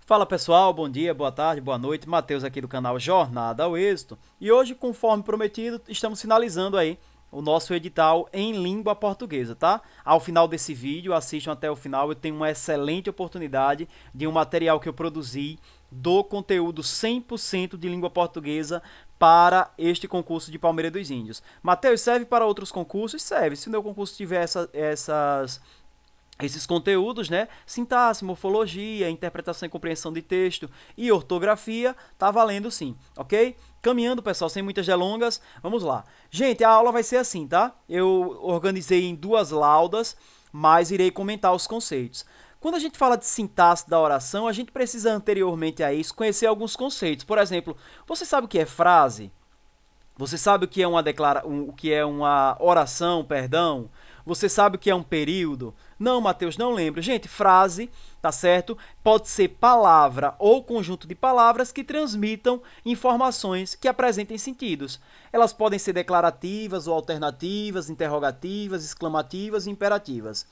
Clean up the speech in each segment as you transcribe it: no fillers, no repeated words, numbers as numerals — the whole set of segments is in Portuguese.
Fala pessoal, bom dia, boa tarde, boa noite. Matheus aqui do canal Jornada ao Êxito. E hoje, conforme prometido, estamos finalizando aí o nosso edital em língua portuguesa, tá? Ao final desse vídeo, assistam até o final, eu tenho uma excelente oportunidade de um material que eu produzi do conteúdo 100% de língua portuguesa para este concurso de Palmeira dos Índios. Matheus, serve para outros concursos? Serve. Se o meu concurso tiver esses conteúdos, né? Sintaxe, morfologia, interpretação e compreensão de texto e ortografia, tá valendo sim, ok? Caminhando, pessoal, sem muitas delongas, vamos lá. Gente, a aula vai ser assim, tá? Eu organizei em duas laudas, mas irei comentar os conceitos. Quando a gente fala de sintaxe da oração, a gente precisa anteriormente a isso conhecer alguns conceitos. Por exemplo, você sabe o que é frase? Você sabe o que é o que é uma oração, perdão? Você sabe o que é um período? Não, Matheus, não lembro. Gente, frase, tá certo? Pode ser palavra ou conjunto de palavras que transmitam informações que apresentem sentidos. Elas podem ser declarativas ou alternativas, interrogativas, exclamativas e imperativas.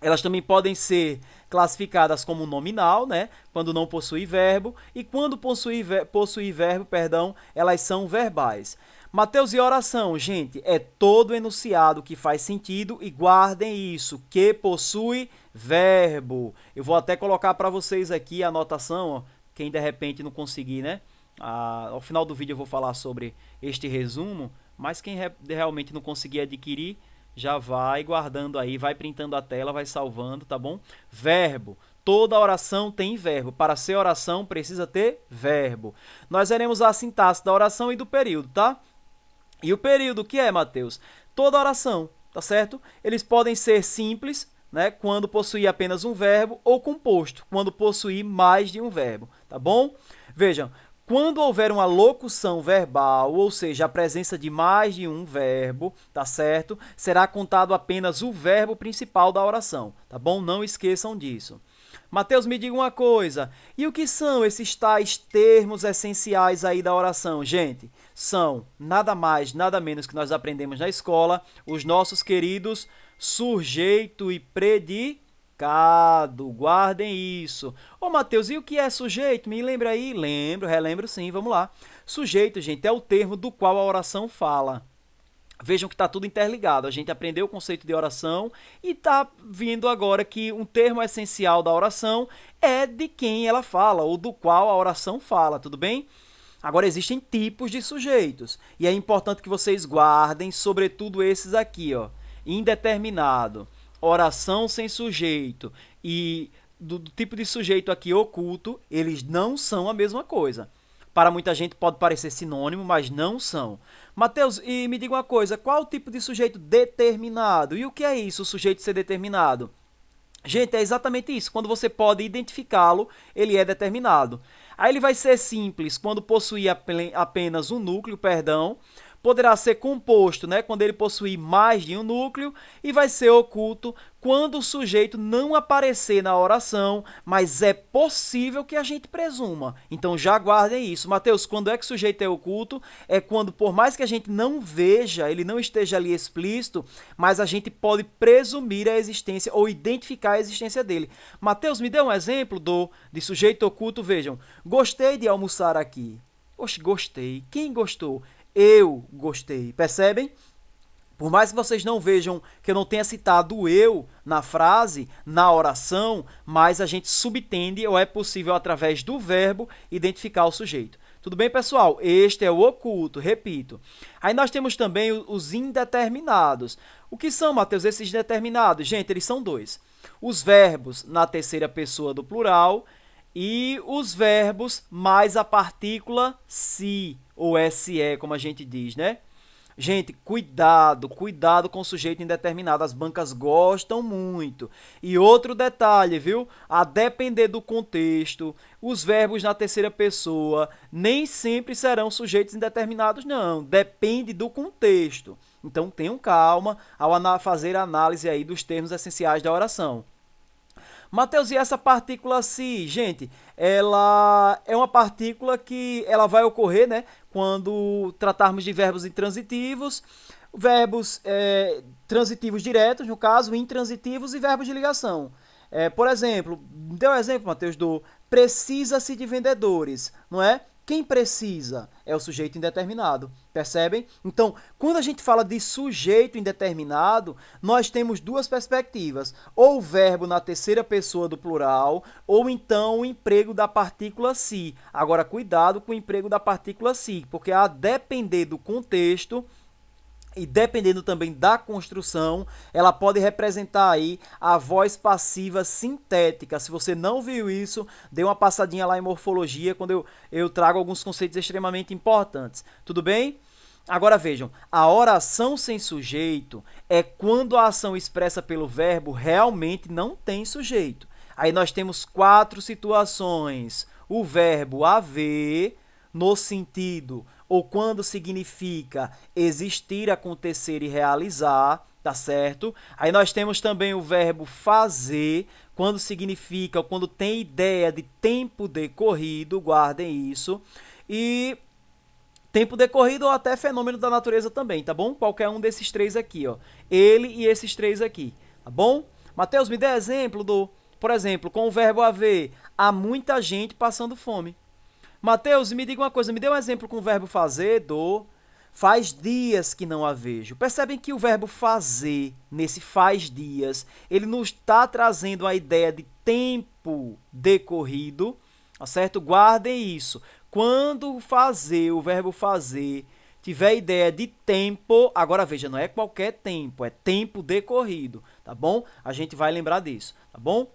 Elas também podem ser classificadas como nominal, né? Quando não possui verbo, e quando possui verbo, perdão, elas são verbais. Mateus, e oração, gente, é todo enunciado que faz sentido e guardem isso, que possui verbo. Eu vou até colocar para vocês aqui a anotação, ó, quem de repente não conseguir, né? Ao final do vídeo eu vou falar sobre este resumo, mas quem realmente não conseguir adquirir, já vai guardando aí, vai printando a tela, vai salvando, tá bom? Verbo. Toda oração tem verbo. Para ser oração, precisa ter verbo. Nós veremos a sintaxe da oração e do período, tá? E o período, o que é, Mateus? Toda oração, tá certo? Eles podem ser simples, né, quando possuir apenas um verbo, ou composto, quando possuir mais de um verbo, tá bom? Vejam, quando houver uma locução verbal, ou seja, a presença de mais de um verbo, tá certo? Será contado apenas o verbo principal da oração, tá bom? Não esqueçam disso. Mateus, me diga uma coisa, e o que são esses tais termos essenciais aí da oração? Gente, são nada mais, nada menos que nós aprendemos na escola, os nossos queridos sujeito e predicado. Guardem isso. Ô, Mateus, e o que é sujeito? Me lembra aí? Lembro, relembro sim, vamos lá. Sujeito, gente, é o termo do qual a oração fala. Vejam que está tudo interligado. A gente aprendeu o conceito de oração e está vindo agora que um termo essencial da oração é de quem ela fala, ou do qual a oração fala, tudo bem? Agora, existem tipos de sujeitos, e é importante que vocês guardem, sobretudo esses aqui, ó. Indeterminado, oração sem sujeito e do tipo de sujeito aqui oculto, eles não são a mesma coisa. Para muita gente pode parecer sinônimo, mas não são. Mateus, e me diga uma coisa, qual o tipo de sujeito determinado? E o que é isso, o sujeito ser determinado? Gente, é exatamente isso. Quando você pode identificá-lo, ele é determinado. Aí ele vai ser simples quando possuir apenas um núcleo, perdão. Poderá ser composto, né, quando ele possuir mais de um núcleo, e vai ser oculto quando o sujeito não aparecer na oração, mas é possível que a gente presuma. Então já guardem isso. Mateus, quando é que o sujeito é oculto? É quando, por mais que a gente não veja, ele não esteja ali explícito, mas a gente pode presumir a existência ou identificar a existência dele. Mateus, me dê um exemplo de sujeito oculto. Vejam, gostei de almoçar aqui. Oxe, gostei. Quem gostou? Eu gostei, percebem? Por mais que vocês não vejam que eu não tenha citado o eu na frase, na oração, mas a gente subtende ou é possível, através do verbo, identificar o sujeito. Tudo bem, pessoal? Este é o oculto, repito. Aí nós temos também os indeterminados. O que são, Mateus, esses indeterminados? Gente, eles são dois. Os verbos na terceira pessoa do plural e os verbos mais a partícula se, ou se, como a gente diz, né? Gente, cuidado, cuidado com o sujeito indeterminado, as bancas gostam muito. E outro detalhe, viu? A depender do contexto, os verbos na terceira pessoa nem sempre serão sujeitos indeterminados, não. Depende do contexto. Então, tenham calma ao fazer a análise aí dos termos essenciais da oração. Mateus, e essa partícula si, gente, ela é uma partícula que ela vai ocorrer, né, quando tratarmos de verbos intransitivos, verbos transitivos diretos, no caso, intransitivos e verbos de ligação. Por exemplo, deu um exemplo, Matheus, do precisa-se de vendedores, não é? Quem precisa é o sujeito indeterminado, percebem? Então, quando a gente fala de sujeito indeterminado, nós temos duas perspectivas. Ou o verbo na terceira pessoa do plural, ou então o emprego da partícula se. Agora, cuidado com o emprego da partícula se, porque a depender do contexto e dependendo também da construção, ela pode representar aí a voz passiva sintética. Se você não viu isso, dê uma passadinha lá em morfologia, quando eu trago alguns conceitos extremamente importantes. Tudo bem? Agora vejam, a oração sem sujeito é quando a ação expressa pelo verbo realmente não tem sujeito. Aí nós temos 4 situações. O verbo haver, no sentido ou quando significa existir, acontecer e realizar, tá certo? Aí nós temos também o verbo fazer, quando significa ou quando tem ideia de tempo decorrido, guardem isso. E tempo decorrido ou até fenômeno da natureza também, tá bom? Qualquer um desses 3 aqui, ó. Ele e esses 3 aqui, tá bom? Mateus, me dê exemplo por exemplo, com o verbo haver, há muita gente passando fome. Mateus, me diga uma coisa, me dê um exemplo com o verbo fazer, faz dias que não a vejo. Percebem que o verbo fazer, nesse faz dias, ele nos está trazendo a ideia de tempo decorrido, tá certo? Guardem isso. Quando fazer, o verbo fazer, tiver ideia de tempo, agora veja, não é qualquer tempo, é tempo decorrido, tá bom? A gente vai lembrar disso, tá bom?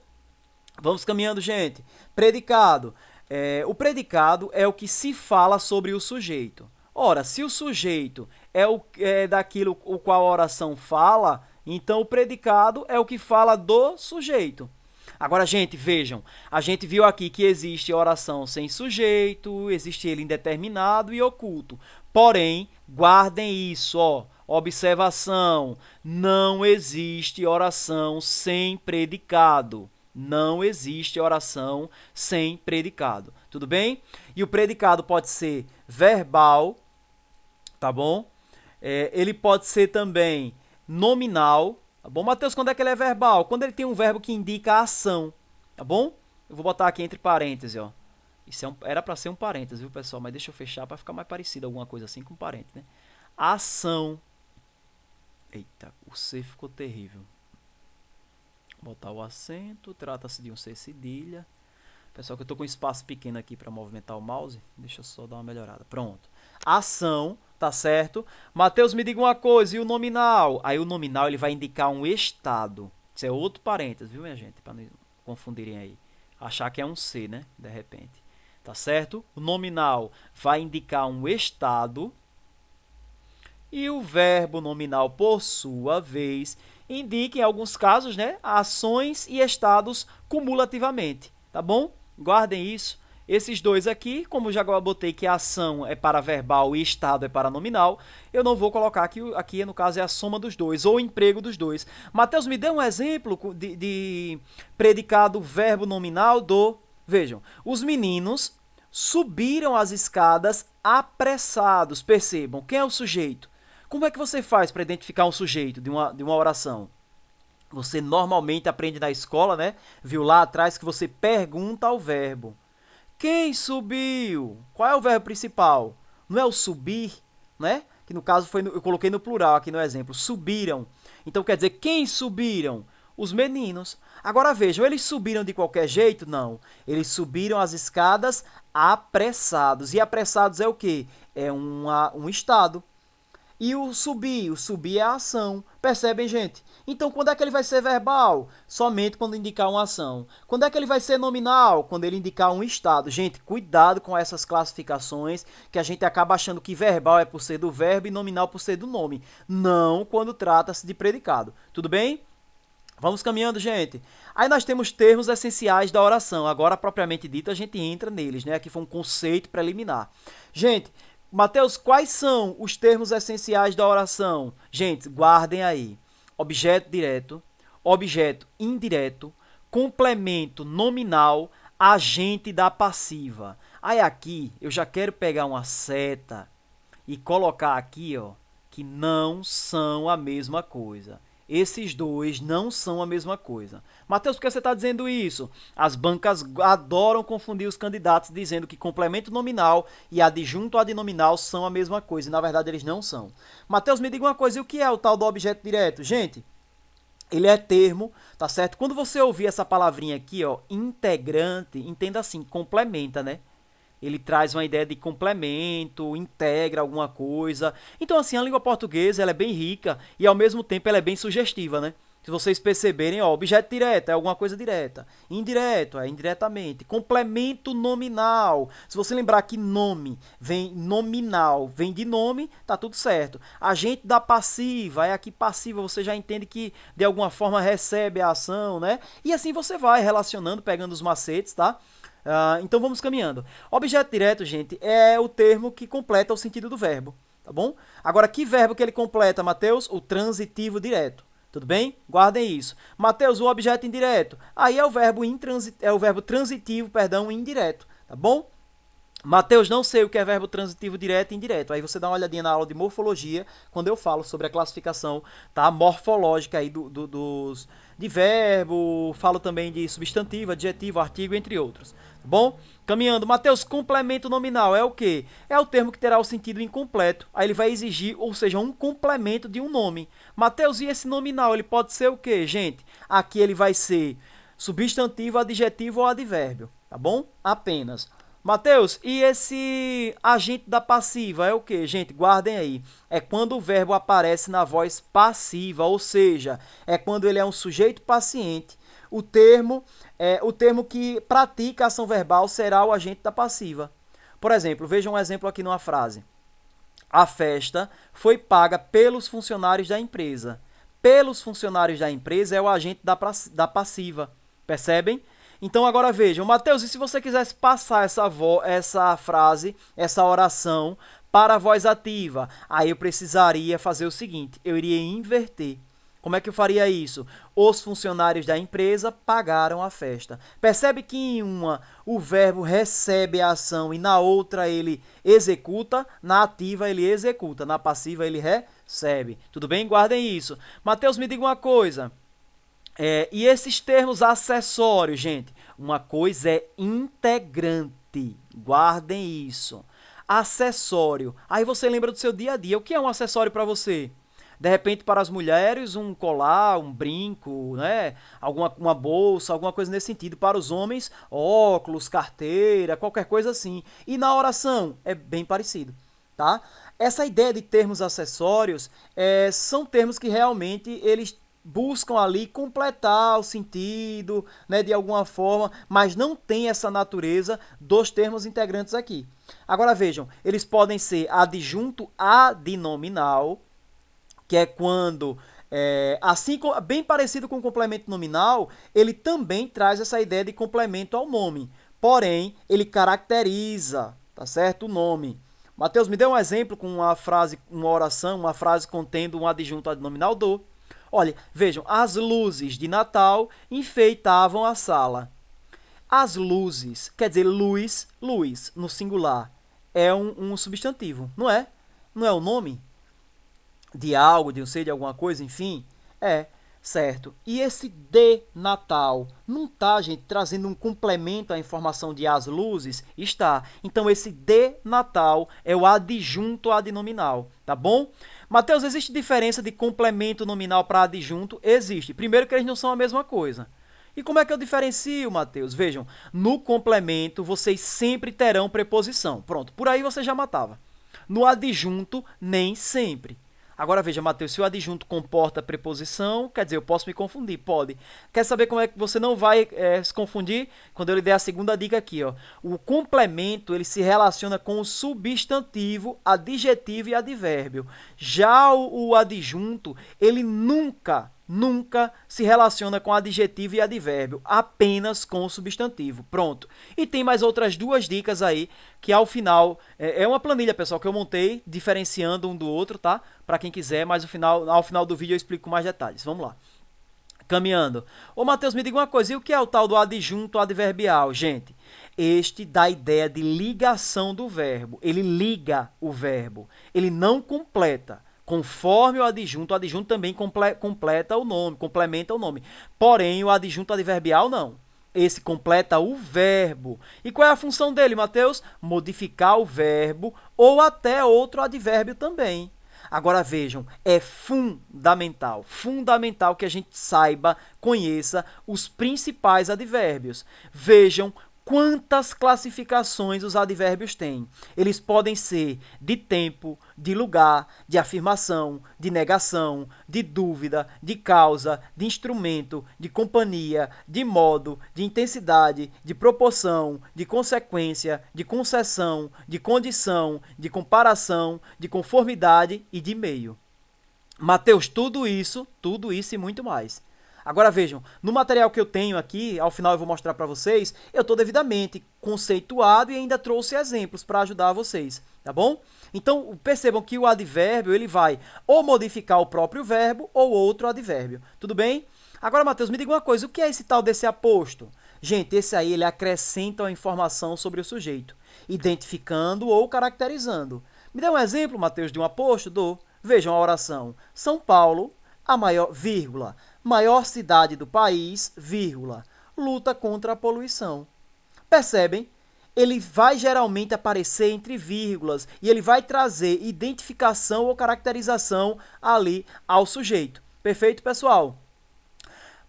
Vamos caminhando, gente. Predicado. O predicado é o que se fala sobre o sujeito. Ora, se o sujeito é daquilo o qual a oração fala, então o predicado é o que fala do sujeito. Agora, gente, vejam, a gente viu aqui que existe oração sem sujeito, existe ele indeterminado e oculto. Porém, guardem isso, ó, observação, não existe oração sem predicado. Não existe oração sem predicado, tudo bem? E o predicado pode ser verbal, tá bom? Ele pode ser também nominal, tá bom? Mateus, quando é que ele é verbal? Quando ele tem um verbo que indica a ação, tá bom? Eu vou botar aqui entre parênteses, ó. Isso era para ser um parênteses, viu, pessoal? Mas deixa eu fechar para ficar mais parecido, alguma coisa assim com parênteses, né? Ação. Eita, o C ficou terrível. Botar o acento, trata-se de um C cedilha. Pessoal, que eu estou com um espaço pequeno aqui para movimentar o mouse, deixa eu só dar uma melhorada. Pronto. Ação, tá certo? Mateus, me diga uma coisa, e o nominal? Aí o nominal ele vai indicar um estado. Isso é outro parênteses, viu, minha gente? Para não confundirem aí. Achar que é um C, né? De repente. Tá certo? O nominal vai indicar um estado. E o verbo nominal, por sua vez, indica, em alguns casos, né, ações e estados cumulativamente, tá bom? Guardem isso. Esses dois aqui, como já botei que a ação é para verbal e estado é para nominal, eu não vou colocar aqui no caso é a soma dos dois, ou o emprego dos dois. Mateus, me dê um exemplo de predicado verbo nominal do... Vejam, os meninos subiram as escadas apressados. Percebam, quem é o sujeito? Como é que você faz para identificar um sujeito de uma oração? Você normalmente aprende na escola, né? Viu lá atrás que você pergunta ao verbo. Quem subiu? Qual é o verbo principal? Não é o subir, né? Que no caso eu coloquei no plural aqui no exemplo. Subiram. Então quer dizer, quem subiram? Os meninos. Agora vejam, eles subiram de qualquer jeito? Não. Eles subiram as escadas apressados. E apressados é o quê? É um estado. E o subir é a ação. Percebem, gente? Então, quando é que ele vai ser verbal? Somente quando indicar uma ação. Quando é que ele vai ser nominal? Quando ele indicar um estado. Gente, cuidado com essas classificações, que a gente acaba achando que verbal é por ser do verbo e nominal por ser do nome. Não quando trata-se de predicado. Tudo bem? Vamos caminhando, gente. Aí nós temos termos essenciais da oração. Agora, propriamente dito, a gente entra neles, né? Aqui foi um conceito preliminar. Gente... Mateus, quais são os termos essenciais da oração? Gente, guardem aí. Objeto direto, objeto indireto, complemento nominal, agente da passiva. Aí aqui eu já quero pegar uma seta e colocar aqui, ó, que não são a mesma coisa. Esses dois não são a mesma coisa. Mateus, por que você está dizendo isso? As bancas adoram confundir os candidatos dizendo que complemento nominal e adjunto adnominal são a mesma coisa. E na verdade eles não são. Mateus, me diga uma coisa, e o que é o tal do objeto direto? Gente, ele é termo, tá certo? Quando você ouvir essa palavrinha aqui, ó, integrante, entenda assim, complementa, né? Ele traz uma ideia de complemento, integra alguma coisa. Então, assim, a língua portuguesa ela é bem rica e, ao mesmo tempo, ela é bem sugestiva, né? Se vocês perceberem, ó, objeto direto é alguma coisa direta. Indireto é indiretamente. Complemento nominal. Se você lembrar que nome vem nominal, vem de nome, tá tudo certo. Agente da passiva, é aqui passiva, você já entende que de alguma forma recebe a ação, né? E assim você vai relacionando, pegando os macetes, tá? Então vamos caminhando. Objeto direto, gente, é o termo que completa o sentido do verbo, tá bom? Agora, que verbo que ele completa, Mateus? O transitivo direto. Tudo bem? Guardem isso. Mateus, o objeto indireto. Aí é o verbo transitivo, perdão, indireto, tá bom? Mateus, não sei o que é verbo transitivo direto e indireto. Aí você dá uma olhadinha na aula de morfologia, quando eu falo sobre a classificação, tá, morfológica aí de verbo, falo também de substantivo, adjetivo, artigo, entre outros. Tá bom? Caminhando. Mateus, complemento nominal é o quê? É o termo que terá o sentido incompleto. Aí ele vai exigir, ou seja, um complemento de um nome. Mateus, e esse nominal, ele pode ser o quê, gente? Aqui ele vai ser substantivo, adjetivo ou advérbio, tá bom? Apenas. Mateus, e esse agente da passiva é o que, gente? Guardem aí. É quando o verbo aparece na voz passiva, ou seja, é quando ele é um sujeito paciente. O termo que pratica a ação verbal será o agente da passiva. Por exemplo, veja um exemplo aqui numa frase. A festa foi paga pelos funcionários da empresa. Pelos funcionários da empresa é o agente da passiva. Percebem? Então agora vejam, Mateus, e se você quisesse passar essa frase, essa oração para a voz ativa? Aí eu precisaria fazer o seguinte, eu iria inverter. Como é que eu faria isso? Os funcionários da empresa pagaram a festa. Percebe que em uma o verbo recebe a ação e na outra ele executa, na ativa ele executa, na passiva ele recebe. Tudo bem? Guardem isso. Mateus, me diga uma coisa. E esses termos acessórios, gente, uma coisa é integrante, guardem isso. Acessório, aí você lembra do seu dia a dia, o que é um acessório para você? De repente, para as mulheres, um colar, um brinco, né? Uma bolsa, alguma coisa nesse sentido. Para os homens, óculos, carteira, qualquer coisa assim. E na oração, é bem parecido, tá? Essa ideia de termos acessórios são termos que realmente eles buscam ali completar o sentido, né, de alguma forma, mas não tem essa natureza dos termos integrantes aqui. Agora vejam, eles podem ser adjunto adnominal, que é quando, bem parecido com o complemento nominal, ele também traz essa ideia de complemento ao nome, porém, ele caracteriza, tá certo, o nome. Mateus, me dê um exemplo com uma frase, uma oração, uma frase contendo um adjunto adnominal do. Olha, vejam, as luzes de Natal enfeitavam a sala. As luzes, quer dizer, luz, no singular, é um substantivo, não é? Não é o nome de algo, de um ser, de alguma coisa, enfim? Certo. E esse de Natal, não está, gente, trazendo um complemento à informação de as luzes? Está. Então, esse de Natal é o adjunto adnominal, tá bom? Mateus, existe diferença de complemento nominal para adjunto? Existe. Primeiro que eles não são a mesma coisa. E como é que eu diferencio, Mateus? Vejam, no complemento vocês sempre terão preposição. Pronto, por aí você já matava. No adjunto, nem sempre. Agora veja, Mateus, se o adjunto comporta preposição, quer dizer, eu posso me confundir? Pode. Quer saber como é que você não vai se confundir? Quando eu lhe der a segunda dica aqui, ó. O complemento, ele se relaciona com o substantivo, adjetivo e advérbio. Já o adjunto, ele nunca se relaciona com adjetivo e advérbio, apenas com o substantivo. Pronto. E tem mais outras duas dicas aí, que ao final, é uma planilha, pessoal, que eu montei, diferenciando um do outro, tá? Para quem quiser, mas ao final do vídeo eu explico com mais detalhes. Vamos lá. Caminhando. Ô, Mateus, me diga uma coisa, e o que é o tal do adjunto adverbial, gente? Este dá a ideia de ligação do verbo. Ele liga o verbo. Ele não completa. Conforme o adjunto também completa o nome, complementa o nome. Porém, o adjunto adverbial não. Esse completa o verbo. E qual é a função dele, Mateus? Modificar o verbo ou até outro advérbio também. Agora vejam, é fundamental que a gente saiba, conheça os principais advérbios. Vejam quantas classificações os advérbios têm. Eles podem ser de tempo, de lugar, de afirmação, de negação, de dúvida, de causa, de instrumento, de companhia, de modo, de intensidade, de proporção, de consequência, de concessão, de condição, de comparação, de conformidade e de meio. Mateus, tudo isso e muito mais. Agora vejam, no material que eu tenho aqui, ao final eu vou mostrar para vocês, eu estou devidamente conceituado e ainda trouxe exemplos para ajudar vocês, tá bom? Então, percebam que o advérbio ele vai ou modificar o próprio verbo ou outro advérbio, tudo bem? Agora, Mateus, me diga uma coisa, o que é esse tal desse aposto? Gente, esse aí ele acrescenta uma informação sobre o sujeito, identificando ou caracterizando. Me dê um exemplo, Mateus, de um aposto? Dou. Vejam a oração. São Paulo, a maior cidade do país, vírgula, luta contra a poluição. Percebem? Ele vai geralmente aparecer entre vírgulas e ele vai trazer identificação ou caracterização ali ao sujeito. Perfeito, pessoal?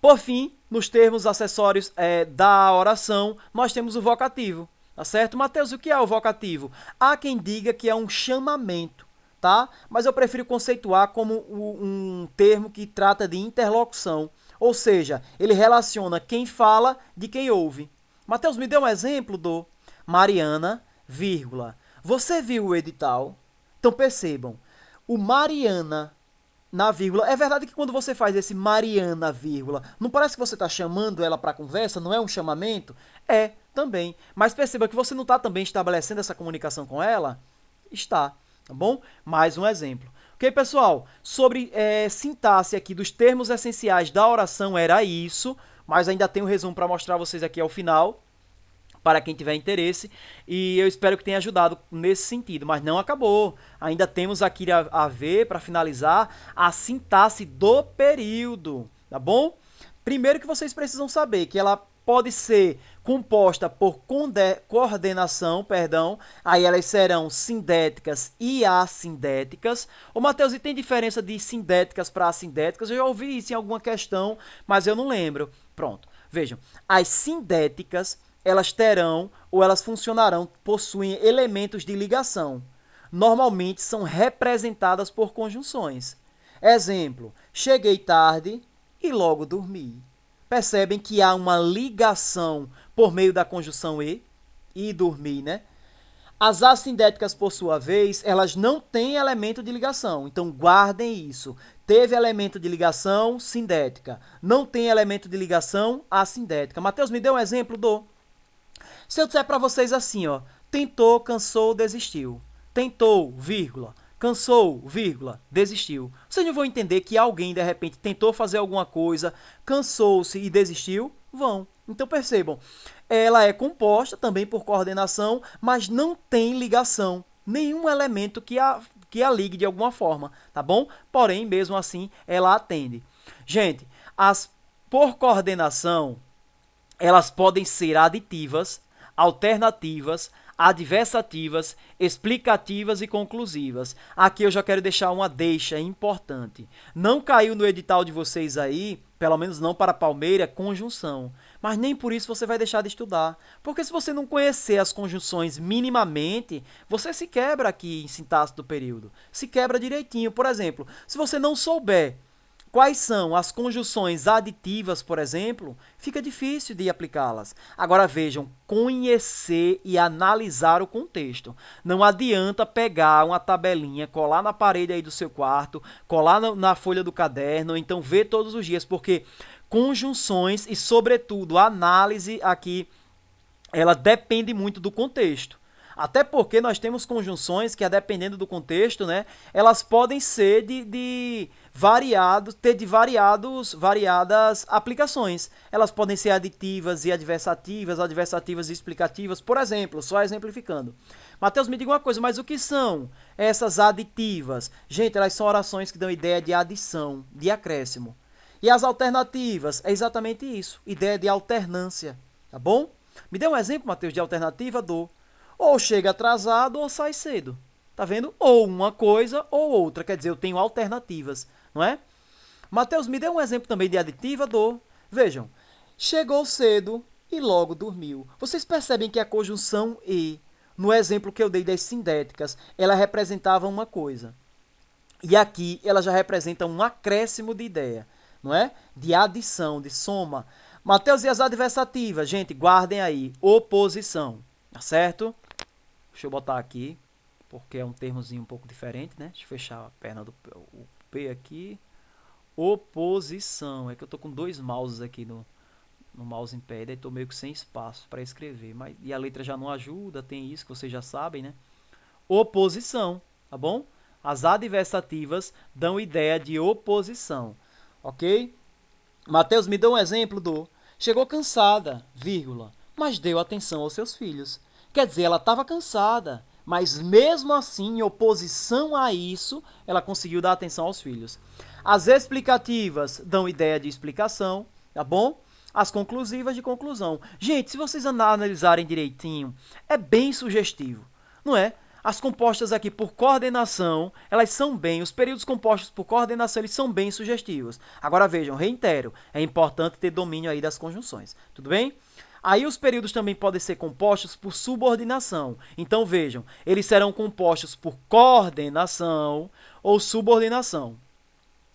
Por fim, nos termos acessórios da oração, nós temos o vocativo. Tá certo? Mateus, o que é o vocativo? Há quem diga que é um chamamento. Tá? Mas eu prefiro conceituar como um termo que trata de interlocução, ou seja, ele relaciona quem fala de quem ouve. Mateus, me dê um exemplo do Mariana, vírgula. Você viu o edital? Então percebam, o Mariana na vírgula, é verdade que quando você faz esse Mariana, vírgula, não parece que você está chamando ela para conversa? Não é um chamamento? É, também. Mas perceba que você não está também estabelecendo essa comunicação com ela? Está. Tá bom? Mais um exemplo. Ok, pessoal? Sobre sintaxe aqui dos termos essenciais da oração era isso, mas ainda tem um resumo para mostrar a vocês aqui ao final, para quem tiver interesse, e eu espero que tenha ajudado nesse sentido, mas não acabou. Ainda temos aqui a ver, para finalizar, a sintaxe do período, tá bom? Primeiro que vocês precisam saber que ela pode ser composta por coordenação, aí elas serão sindéticas e assindéticas. Ô, Mateus, e tem diferença de sindéticas para assindéticas? Eu já ouvi isso em alguma questão, mas eu não lembro. Pronto, vejam, as sindéticas, elas terão ou elas funcionarão, possuem elementos de ligação. Normalmente são representadas por conjunções. Exemplo, cheguei tarde e logo dormi. Percebem que há uma ligação por meio da conjunção e dormir, né? As assindéticas, por sua vez, elas não têm elemento de ligação. Então, guardem isso. Teve elemento de ligação, sindética. Não tem elemento de ligação, assindética. Mateus, me dê um exemplo do... Se eu disser para vocês assim, ó, tentou, cansou, desistiu. Tentou, vírgula. Cansou, vírgula, desistiu. Vocês não vão entender que alguém, de repente, tentou fazer alguma coisa, cansou-se e desistiu? Vão. Então, percebam, ela é composta também por coordenação, mas não tem ligação, nenhum elemento que a ligue de alguma forma, tá bom? Porém, mesmo assim, ela atende. Gente, por coordenação, elas podem ser aditivas, alternativas, adversativas, explicativas e conclusivas. Aqui eu já quero deixar uma deixa importante. Não caiu no edital de vocês aí, pelo menos não para Palmeira, conjunção. Mas nem por isso você vai deixar de estudar. Porque se você não conhecer as conjunções minimamente, você se quebra aqui em sintaxe do período. Se quebra direitinho. Por exemplo, se você não souber quais são as conjunções aditivas, por exemplo, fica difícil de aplicá-las. Agora vejam, conhecer e analisar o contexto. Não adianta pegar uma tabelinha, colar na parede aí do seu quarto, colar na folha do caderno, ou então ver todos os dias, porque conjunções e, sobretudo, a análise aqui, ela depende muito do contexto. Até porque nós temos conjunções que, a dependendo do contexto, né, elas podem ser variadas aplicações. Elas podem ser aditivas e adversativas, adversativas e explicativas, por exemplo, só exemplificando. Mateus, me diga uma coisa, mas o que são essas aditivas? Gente, elas são orações que dão ideia de adição, de acréscimo. E as alternativas é exatamente isso, ideia de alternância, tá bom? Me dê um exemplo, Mateus, de alternativa do ou chega atrasado ou sai cedo. Tá vendo? Ou uma coisa ou outra, quer dizer, eu tenho alternativas, não é? Mateus, me dê um exemplo também de aditiva do, vejam, chegou cedo e logo dormiu. Vocês percebem que a conjunção e, no exemplo que eu dei das sindéticas, ela representava uma coisa. E aqui ela já representa um acréscimo de ideia, não é? De adição, de soma. Mateus, e as adversativas? Gente, guardem aí. Oposição, tá certo? Deixa eu botar aqui, porque é um termozinho um pouco diferente, né? Deixa eu fechar a perna do o P aqui. Oposição. É que eu tô com dois mouses aqui no mousepad, aí tô meio que sem espaço para escrever. E a letra já não ajuda, tem isso que vocês já sabem, né? Oposição, tá bom? As adversativas dão ideia de oposição, ok? Mateus, me dá um exemplo do chegou cansada, vírgula, mas deu atenção aos seus filhos. Quer dizer, ela estava cansada, mas mesmo assim, em oposição a isso, ela conseguiu dar atenção aos filhos. As explicativas dão ideia de explicação, tá bom? As conclusivas de conclusão. Gente, se vocês analisarem direitinho, é bem sugestivo, não é? As compostas aqui por coordenação, elas são bem, os períodos compostos por coordenação, eles são bem sugestivos. Agora vejam, reitero, é importante ter domínio aí das conjunções, tudo bem? Aí os períodos também podem ser compostos por subordinação. Então vejam, eles serão compostos por coordenação ou subordinação.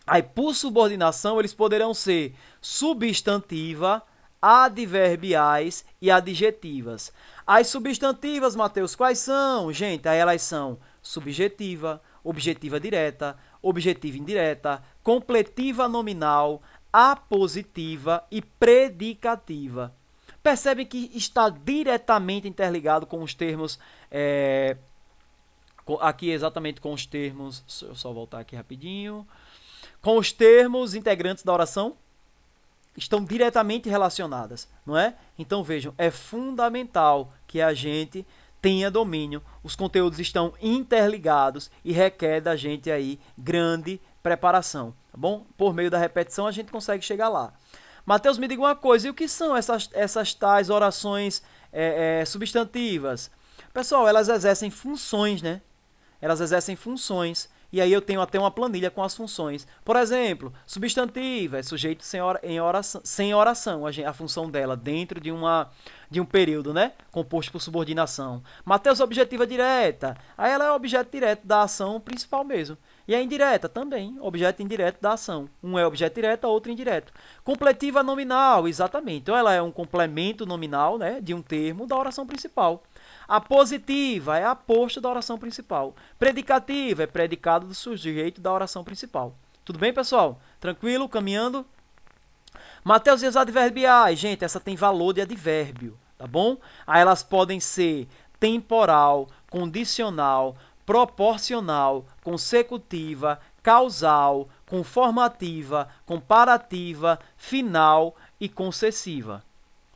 Aí por subordinação eles poderão ser substantiva, adverbiais e adjetivas. As substantivas, Mateus, quais são? Gente, aí elas são subjetiva, objetiva direta, objetiva indireta, completiva nominal, apositiva e predicativa. Percebem que está diretamente interligado com os termos, aqui exatamente com os termos, deixa eu só voltar aqui rapidinho, com os termos integrantes da oração, estão diretamente relacionadas, não é? Então vejam, é fundamental que a gente tenha domínio, os conteúdos estão interligados e requer da gente aí grande preparação, tá bom? Por meio da repetição a gente consegue chegar lá. Mateus, me diga uma coisa, e o que são essas tais orações substantivas? Pessoal, elas exercem funções, né? Elas exercem funções. E aí eu tenho até uma planilha com as funções. Por exemplo, substantiva é sujeito sem oração, a função dela dentro de um período, né? Composto por subordinação. Mateus, objetiva direta. Aí ela é objeto direto da ação principal mesmo. E a indireta também, objeto indireto da ação. Um é objeto direto, outro indireto. Completiva nominal, exatamente. Então ela é um complemento nominal, né, de um termo da oração principal. A positiva é aposto da oração principal. Predicativa é predicado do sujeito da oração principal. Tudo bem, pessoal? Tranquilo? Caminhando? Mateus, e as adverbiais? Gente, essa tem valor de advérbio, tá bom? Aí elas podem ser temporal, condicional, proporcional, consecutiva, causal, conformativa, comparativa, final e concessiva.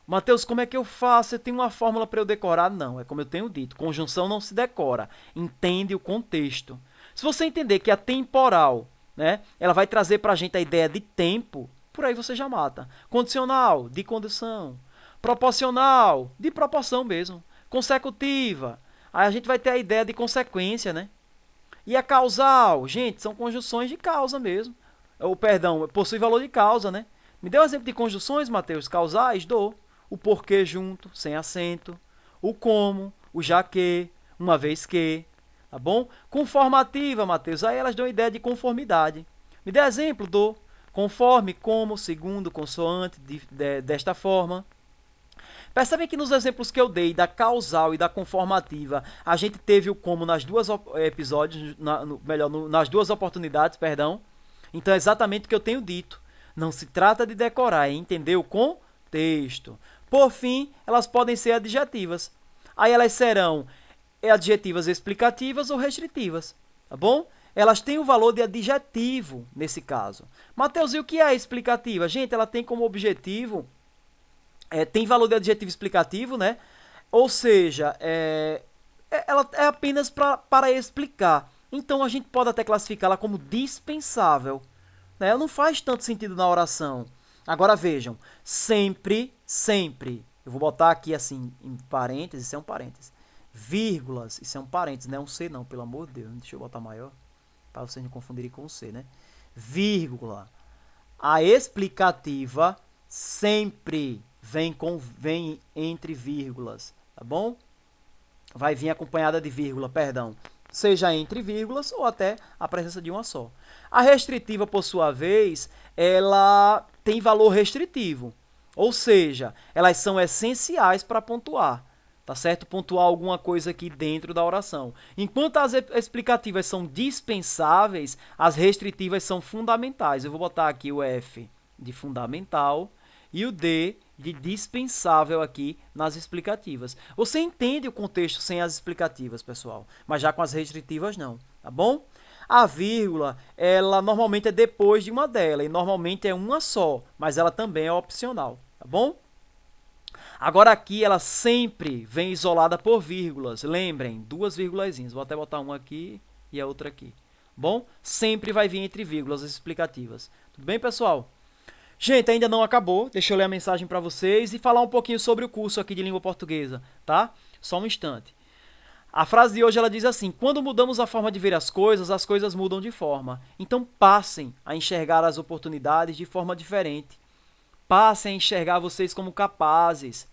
Mateus, como é que eu faço? Você tem uma fórmula para eu decorar? Não, é como eu tenho dito, conjunção não se decora, entende o contexto. Se você entender que a temporal, né, ela vai trazer para a gente a ideia de tempo, por aí você já mata. Condicional, de condição. Proporcional, de proporção mesmo. Consecutiva, aí a gente vai ter a ideia de consequência, né? E a causal, gente, são conjunções de causa mesmo. Ou, perdão, possui valor de causa, né? Me dê um exemplo de conjunções, Mateus, causais? Dou. O porquê junto, sem acento. O como, o já que, uma vez que. Tá bom? Conformativa, Mateus, aí elas dão ideia de conformidade. Me dê exemplo do conforme, como, segundo, consoante, desta forma. Percebem que nos exemplos que eu dei da causal e da conformativa, a gente teve o como nas duas episódios, nas duas oportunidades, perdão. Então é exatamente o que eu tenho dito. Não se trata de decorar, é entender o contexto. Por fim, elas podem ser adjetivas. Aí elas serão adjetivas explicativas ou restritivas, tá bom? Elas têm o valor de adjetivo nesse caso. Mateus, e o que é explicativa? Gente, ela tem como objetivo, tem valor de adjetivo explicativo, né? Ou seja, ela é apenas para explicar. Então, a gente pode até classificá-la como dispensável, né? Ela não faz tanto sentido na oração. Agora, vejam, sempre, sempre. Eu vou botar aqui assim, em parênteses, isso é um parênteses. Vírgulas, isso é um parênteses, não é um C não, pelo amor de Deus. Deixa eu botar maior, para vocês não confundirem com o C, né? Vírgula. A explicativa sempre vem entre vírgulas, tá bom? Vai vir acompanhada de vírgula, perdão. Seja entre vírgulas ou até a presença de uma só. A restritiva, por sua vez, ela tem valor restritivo. Ou seja, elas são essenciais para pontuar. Tá certo? Pontuar alguma coisa aqui dentro da oração. Enquanto as explicativas são dispensáveis, as restritivas são fundamentais. Eu vou botar aqui o F de fundamental e o D de dispensável aqui nas explicativas. Você entende o contexto sem as explicativas, pessoal, mas já com as restritivas não, tá bom? A vírgula, ela normalmente é depois de uma delas, e normalmente é uma só, mas ela também é opcional, tá bom? Agora aqui ela sempre vem isolada por vírgulas, lembrem, duas vírgulazinhas, vou até botar uma aqui e a outra aqui, bom? Sempre vai vir entre vírgulas as explicativas, tudo bem, pessoal? Gente, ainda não acabou, deixa eu ler a mensagem para vocês e falar um pouquinho sobre o curso aqui de língua portuguesa, tá? Só um instante. A frase de hoje ela diz assim: quando mudamos a forma de ver as coisas mudam de forma. Então passem a enxergar as oportunidades de forma diferente. Passem a enxergar vocês como capazes.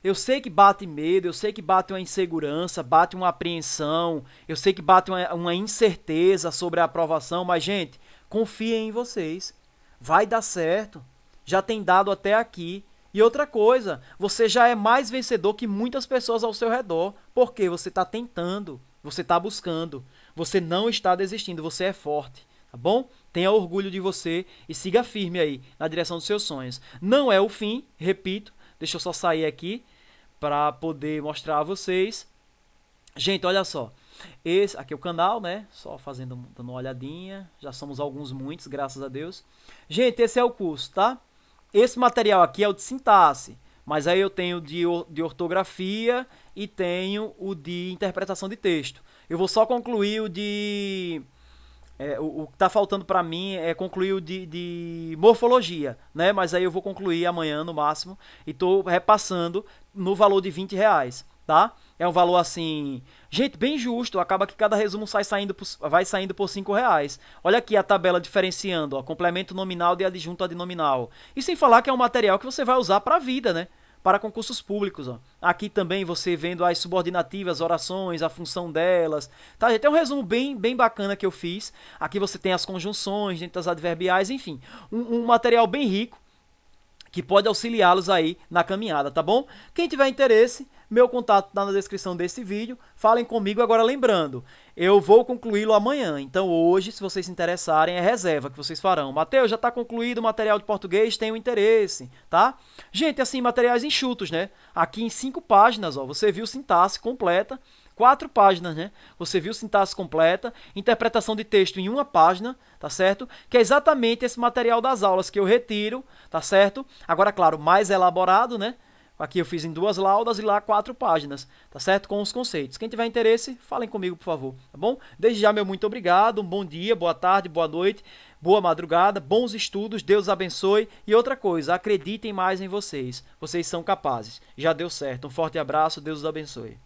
Eu sei que bate medo, eu sei que bate uma insegurança, bate uma apreensão, eu sei que bate uma incerteza sobre a aprovação, mas, gente, confiem em vocês. Vai dar certo. Já tem dado até aqui. E outra coisa, você já é mais vencedor que muitas pessoas ao seu redor, porque você está tentando, você está buscando, você não está desistindo, você é forte, tá bom? Tenha orgulho de você e siga firme aí na direção dos seus sonhos. Não é o fim, repito, deixa eu só sair aqui para poder mostrar a vocês. Gente, olha só, esse aqui é o canal, né? Só dando uma olhadinha, já somos muitos, graças a Deus. Gente, esse é o curso, tá? Esse material aqui é o de sintaxe, mas aí eu tenho de ortografia e tenho o de interpretação de texto. Eu vou só concluir o de... o que está faltando para mim é concluir o de morfologia, né? Mas aí eu vou concluir amanhã no máximo e estou repassando no valor de R$20, tá? É um valor assim, gente, bem justo. Acaba que cada resumo vai saindo por R$5. Olha aqui a tabela diferenciando, ó, complemento nominal de adjunto adnominal. E sem falar que é um material que você vai usar para a vida, né? Para concursos públicos, ó. Aqui também você vendo as subordinativas, orações, a função delas. Tá, gente? É um resumo bem bacana que eu fiz. Aqui você tem as conjunções dentro das adverbiais, enfim. Um material bem rico que pode auxiliá-los aí na caminhada, tá bom? Quem tiver interesse, meu contato está na descrição desse vídeo. Falem comigo. Agora, lembrando, eu vou concluí-lo amanhã. Então, hoje, se vocês se interessarem, é reserva que vocês farão. Mateus, já está concluído o material de português, tenho interesse, tá? Gente, assim, materiais enxutos, né? Aqui em 5 páginas, ó, você viu sintaxe completa. 4 páginas, né? Você viu sintaxe completa, interpretação de texto em 1 página, tá certo? Que é exatamente esse material das aulas que eu retiro, tá certo? Agora, claro, mais elaborado, né? Aqui eu fiz em 2 laudas e lá 4 páginas, tá certo? Com os conceitos. Quem tiver interesse, falem comigo, por favor, tá bom? Desde já, meu muito obrigado, um bom dia, boa tarde, boa noite, boa madrugada, bons estudos, Deus abençoe. E outra coisa, acreditem mais em vocês, vocês são capazes. Já deu certo, um forte abraço, Deus os abençoe.